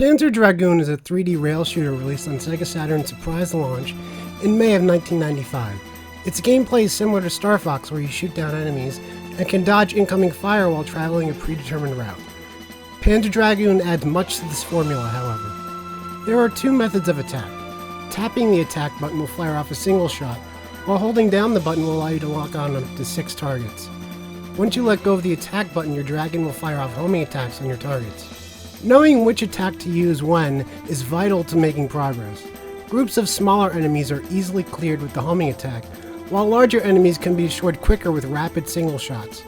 Panzer Dragoon is a 3D rail shooter released on Sega Saturn surprise launch in May of 1995. Its gameplay is similar to Star Fox, where you shoot down enemies and can dodge incoming fire while traveling a predetermined route. Panzer Dragoon adds much to this formula, however. There are two methods of attack. Tapping the attack button will fire off a single shot, while holding down the button will allow you to lock on up to 6 targets. Once you let go of the attack button, your dragon will fire off homing attacks on your targets. Knowing which attack to use when is vital to making progress. Groups of smaller enemies are easily cleared with the homing attack, while larger enemies can be destroyed quicker with rapid single shots.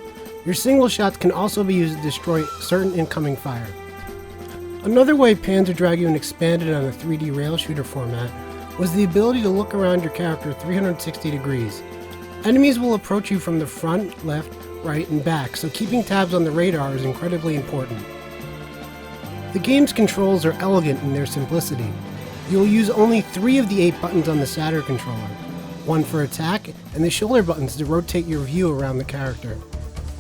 Your single shots can also be used to destroy certain incoming fire. Another way Panzer Dragoon expanded on a 3D rail shooter format was the ability to look around your character 360 degrees. Enemies will approach you from the front, left, right, and back, so keeping tabs on the radar is incredibly important. The game's controls are elegant in their simplicity. You'll use only 3 of the 8 buttons on the Saturn controller, 1 for attack, and the shoulder buttons to rotate your view around the character.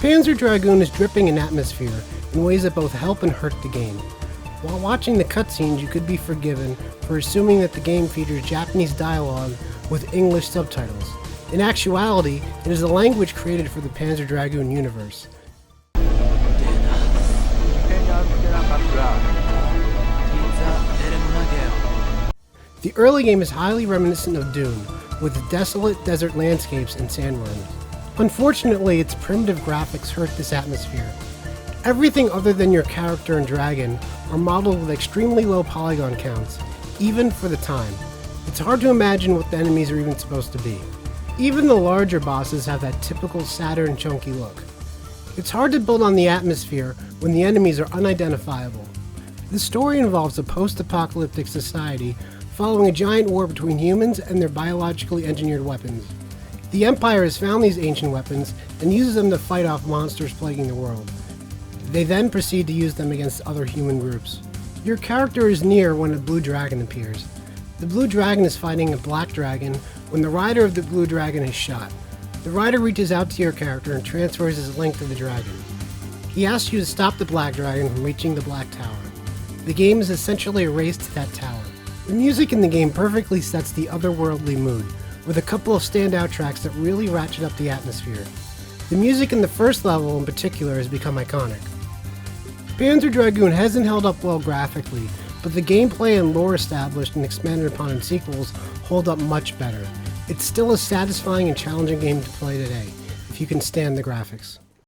Panzer Dragoon is dripping in atmosphere in ways that both help and hurt the game. While watching the cutscenes, you could be forgiven for assuming that the game features Japanese dialogue with English subtitles. In actuality, it is a language created for the Panzer Dragoon universe. The early game is highly reminiscent of Doom, with desolate desert landscapes and sandworms. Unfortunately, its primitive graphics hurt this atmosphere. Everything other than your character and dragon are modeled with extremely low polygon counts, even for the time. It's hard to imagine what the enemies are even supposed to be. Even the larger bosses have that typical Saturn chunky look. It's hard to build on the atmosphere when the enemies are unidentifiable. The story involves a post-apocalyptic society following a giant war between humans and their biologically engineered weapons. The Empire has found these ancient weapons and uses them to fight off monsters plaguing the world. They then proceed to use them against other human groups. Your character is near when a blue dragon appears. The blue dragon is fighting a black dragon when the rider of the blue dragon is shot. The rider reaches out to your character and transfers his link to the dragon. He asks you to stop the black dragon from reaching the black tower. The game is essentially a race to that tower. The music in the game perfectly sets the otherworldly mood, with a couple of standout tracks that really ratchet up the atmosphere. The music in the first level in particular has become iconic. Panzer Dragoon hasn't held up well graphically, but the gameplay and lore established and expanded upon in sequels hold up much better. It's still a satisfying and challenging game to play today, if you can stand the graphics.